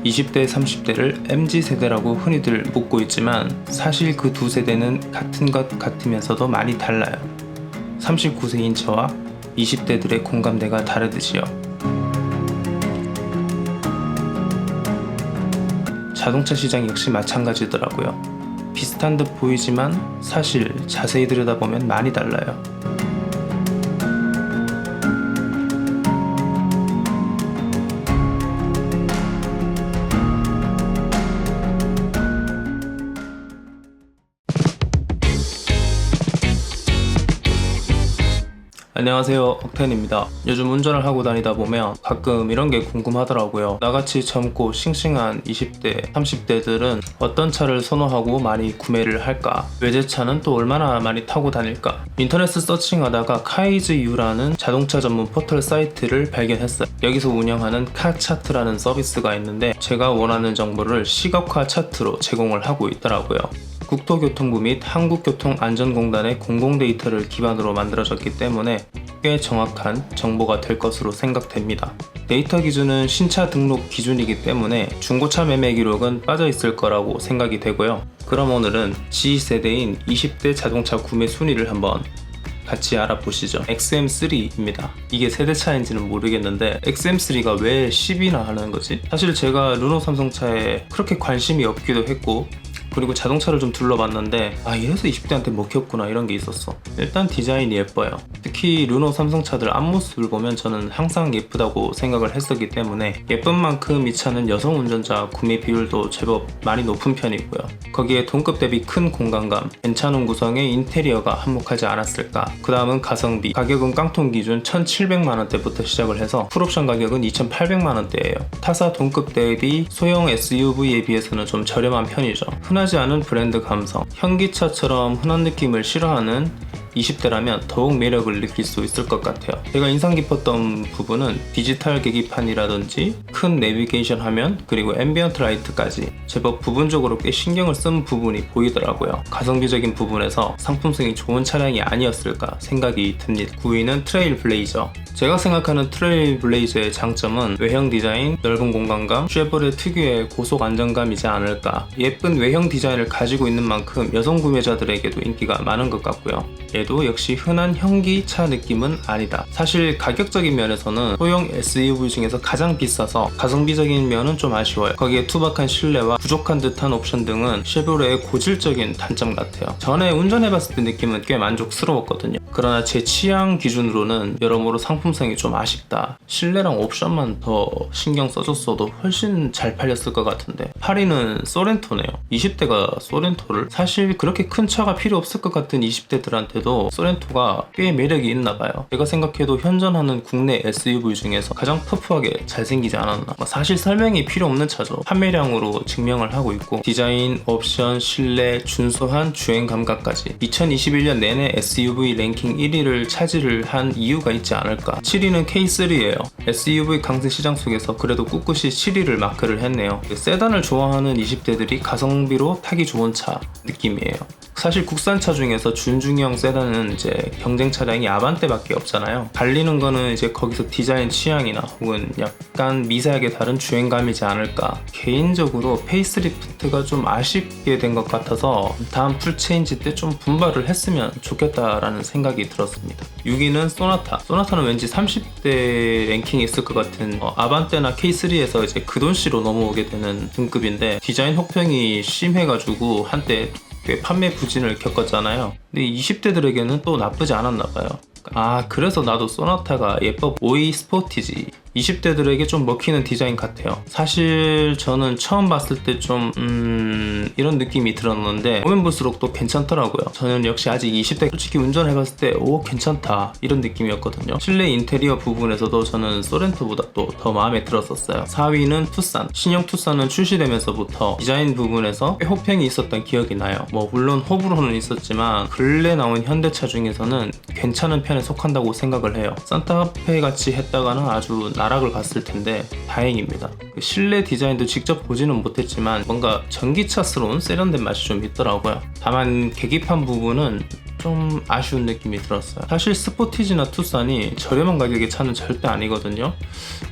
20대, 30대를 MZ세대라고 흔히들 묻고 있지만 사실 그 두 세대는 같은 것 같으면서도 많이 달라요. 39세인 저와 20대들의 공감대가 다르듯이요. 자동차 시장 역시 마찬가지더라고요. 비슷한 듯 보이지만 사실 자세히 들여다보면 많이 달라요. 안녕하세요, 억텐입니다. 요즘 운전을 하고 다니다 보면 가끔 이런 게 궁금하더라고요. 나같이 젊고 싱싱한 20대, 30대들은 어떤 차를 선호하고 많이 구매를 할까? 외제차는 또 얼마나 많이 타고 다닐까? 인터넷 서칭하다가 카이즈유라는 자동차 전문 포털 사이트를 발견했어요. 여기서 운영하는 카차트라는 서비스가 있는데 제가 원하는 정보를 시각화 차트로 제공을 하고 있더라고요. 국토교통부 및 한국교통안전공단의 공공데이터를 기반으로 만들어졌기 때문에 꽤 정확한 정보가 될 것으로 생각됩니다. 데이터 기준은 신차 등록 기준이기 때문에 중고차 매매 기록은 빠져있을 거라고 생각이 되고요. 그럼 오늘은 G세대인 20대 자동차 구매 순위를 한번 같이 알아보시죠. XM3입니다. 이게 세대 차인지는 모르겠는데 XM3가 왜 10이나 하는 거지? 사실 제가 르노 삼성차에 그렇게 관심이 없기도 했고 그리고 자동차를 좀 둘러봤는데 이래서 20대한테 먹혔구나 이런 게 있었어. 일단 디자인이 예뻐요. 특히 르노 삼성차들 앞모습을 보면 저는 항상 예쁘다고 생각을 했었기 때문에 예쁜 만큼 이 차는 여성 운전자 구매 비율도 제법 많이 높은 편이고요. 거기에 동급 대비 큰 공간감, 괜찮은 구성의 인테리어가 한몫하지 않았을까. 그 다음은 가성비, 가격은 깡통 기준 1,700만원대부터 시작을 해서 풀옵션 가격은 2,800만원대예요. 타사 동급 대비 소형 SUV에 비해서는 좀 저렴한 편이죠. 흔하지 않은 브랜드 감성, 현기차처럼 흔한 느낌을 싫어하는 20대라면 더욱 매력을 느낄 수 있을 것 같아요. 제가 인상 깊었던 부분은 디지털 계기판이라든지 큰 내비게이션 화면 그리고 앰비언트 라이트까지 제법 부분적으로 꽤 신경을 쓴 부분이 보이더라고요. 가성비적인 부분에서 상품성이 좋은 차량이 아니었을까 생각이 듭니다. 9위는 트레일블레이저. 제가 생각하는 트레일블레이저의 장점은 외형 디자인, 넓은 공간감, 쉐보레 특유의 고속 안정감이지 않을까. 예쁜 외형 디자인을 가지고 있는 만큼 여성 구매자들에게도 인기가 많은 것 같고요. 얘도 역시 흔한 현기차 느낌은 아니다. 사실 가격적인 면에서는 소형 SUV 중에서 가장 비싸서 가성비적인 면은 좀 아쉬워요. 거기에 투박한 실내와 부족한 듯한 옵션 등은 쉐보레의 고질적인 단점 같아요. 전에 운전해봤을 때 느낌은 꽤 만족스러웠거든요. 그러나 제 취향 기준으로는 여러모로 상품성이 좀 아쉽다. 실내랑 옵션만 더 신경 써줬어도 훨씬 잘 팔렸을 것 같은데. 8위는 소렌토네요. 20대가 소렌토를 사실 그렇게 큰 차가 필요 없을 것 같은 20대들한테도 소렌토가 꽤 매력이 있나봐요. 제가 생각해도 현존하는 국내 SUV 중에서 가장 터프하게 잘생기지 않았나. 사실 설명이 필요 없는 차죠. 판매량으로 증명을 하고 있고 디자인, 옵션, 실내, 준수한 주행 감각까지 2021년 내내 SUV 랭킹 1위를 차지를 한 이유가 있지 않을까. 7위는 K3예요. SUV 강세 시장 속에서 그래도 꿋꿋이 7위를 마크를 했네요. 세단을 좋아하는 20대들이 가성비로 타기 좋은 차 느낌이에요. 사실 국산차 중에서 준중형 세단은 이제 경쟁 차량이 아반떼밖에 없잖아요. 갈리는 거는 이제 거기서 디자인 취향이나 혹은 약간 미세하게 다른 주행감이지 않을까. 개인적으로 페이스리프트가 좀 아쉽게 된 것 같아서 다음 풀체인지 때 좀 분발을 했으면 좋겠다라는 생각이 들었습니다. 6위는 소나타. 소나타는 왠지 30대 랭킹이 있을 것 같은 아반떼나 K3에서 이제 그 돈씨로 넘어오게 되는 등급인데 디자인 혹평이 심해가지고 한때 꽤 판매 부진을 겪었잖아요. 근데 20대들에게는 또 나쁘지 않았나봐요. 그래서 나도 소나타가 예뻐. 5위 스포티지. 20대들에게 좀 먹히는 디자인 같아요. 사실 저는 처음 봤을 때 좀 이런 느낌이 들었는데 보면 볼수록 또 괜찮더라고요. 저는 역시 아직 20대 솔직히 운전해봤을 때 괜찮다 이런 느낌이었거든요. 실내 인테리어 부분에서도 저는 소렌토보다 또 더 마음에 들었었어요. 4위는 투싼. 신형 투싼은 출시되면서부터 디자인 부분에서 꽤 호평이 있었던 기억이 나요. 물론 호불호는 있었지만 근래 나온 현대차 중에서는 괜찮은 편에 속한다고 생각을 해요. 산타페 같이 했다가는 아주 나락을 갔을 텐데 다행입니다. 실내 디자인도 직접 보지는 못했지만 뭔가 전기차스러운 세련된 맛이 좀 있더라고요. 다만 계기판 부분은 좀 아쉬운 느낌이 들었어요. 사실 스포티지나 투싼이 저렴한 가격의 차는 절대 아니거든요.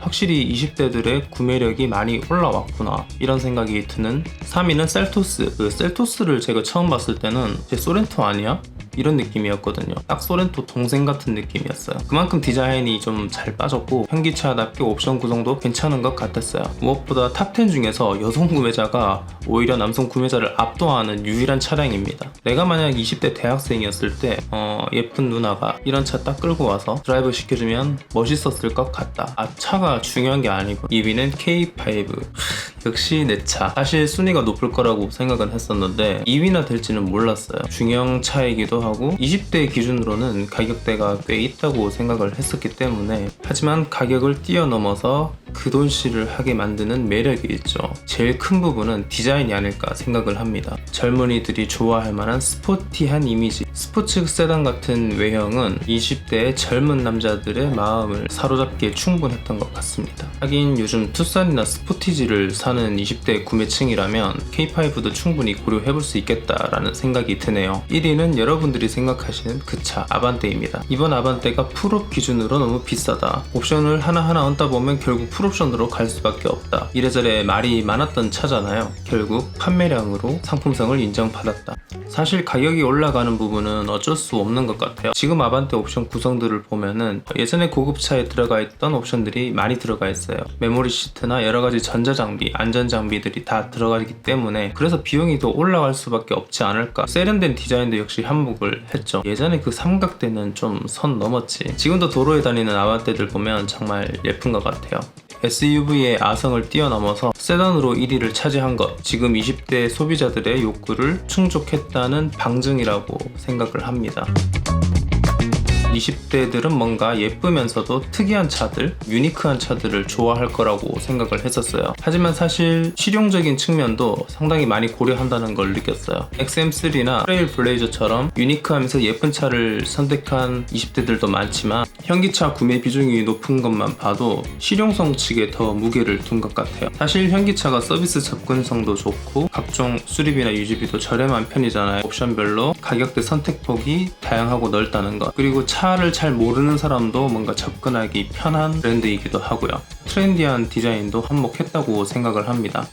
확실히 20대들의 구매력이 많이 올라왔구나 이런 생각이 드는. 3위는 셀토스. 그 셀토스를 제가 처음 봤을 때는 제 소렌토 아니야? 이런 느낌이었거든요. 딱 소렌토 동생 같은 느낌이었어요. 그만큼 디자인이 좀 잘 빠졌고 현기차답게 옵션 구성도 괜찮은 것 같았어요. 무엇보다 탑10 중에서 여성 구매자가 오히려 남성 구매자를 압도하는 유일한 차량입니다. 내가 만약 20대 대학생이었을 때 예쁜 누나가 이런 차 딱 끌고 와서 드라이브 시켜주면 멋있었을 것 같다. 차가 중요한 게 아니고. 2위는 K5. 역시 내 차. 사실 순위가 높을 거라고 생각은 했었는데 2위나 될지는 몰랐어요. 중형 차이기도 하고 20대 기준으로는 가격대가 꽤 있다고 생각을 했었기 때문에. 하지만 가격을 뛰어넘어서 그 돈씨를 하게 만드는 매력이 있죠. 제일 큰 부분은 디자인이 아닐까 생각을 합니다. 젊은이들이 좋아할 만한 스포티한 이미지, 스포츠 세단 같은 외형은 20대의 젊은 남자들의 마음을 사로잡기에 충분했던 것 같습니다. 하긴 요즘 투싼이나 스포티지를 사는 20대 구매층이라면 K5도 충분히 고려해볼 수 있겠다라는 생각이 드네요. 1위는 여러분들이 생각하시는 그 차, 아반떼입니다. 이번 아반떼가 풀옵 기준으로 너무 비싸다. 옵션을 하나하나 얹다 보면 결국 풀옵션으로 갈 수밖에 없다. 이래저래 말이 많았던 차잖아요. 결국 판매량으로 상품성을 인정받았다. 사실 가격이 올라가는 부분은 어쩔 수 없는 것 같아요. 지금 아반떼 옵션 구성들을 보면은 예전에 고급차에 들어가 있던 옵션들이 많이 들어가 있어요. 메모리 시트나 여러가지 전자장비, 안전장비들이 다 들어가 있기 때문에 그래서 비용이 더 올라갈 수밖에 없지 않을까. 세련된 디자인도 역시 한몫을 했죠. 예전에 그 삼각대는 좀 선 넘었지. 지금도 도로에 다니는 아반떼들 보면 정말 예쁜 것 같아요. SUV의 아성을 뛰어넘어서 세단으로 1위를 차지한 것, 지금 20대 소비자들의 욕구를 충족했다는 방증이라고 생각을 합니다. 20대들은 뭔가 예쁘면서도 특이한 차들, 유니크한 차들을 좋아할 거라고 생각을 했었어요. 하지만 사실 실용적인 측면도 상당히 많이 고려한다는 걸 느꼈어요. XM3나 트레일 블레이저처럼 유니크하면서 예쁜 차를 선택한 20대들도 많지만 현기차 구매 비중이 높은 것만 봐도 실용성 측에 더 무게를 둔 것 같아요. 사실 현기차가 서비스 접근성도 좋고 각종 수리비나 유지비도 저렴한 편이잖아요. 옵션별로 가격대 선택폭이 다양하고 넓다는 것, 그리고 차를 잘 모르는 사람도 뭔가 접근하기 편한 브랜드이기도 하고요. 트렌디한 디자인도 한몫했다고 생각을 합니다.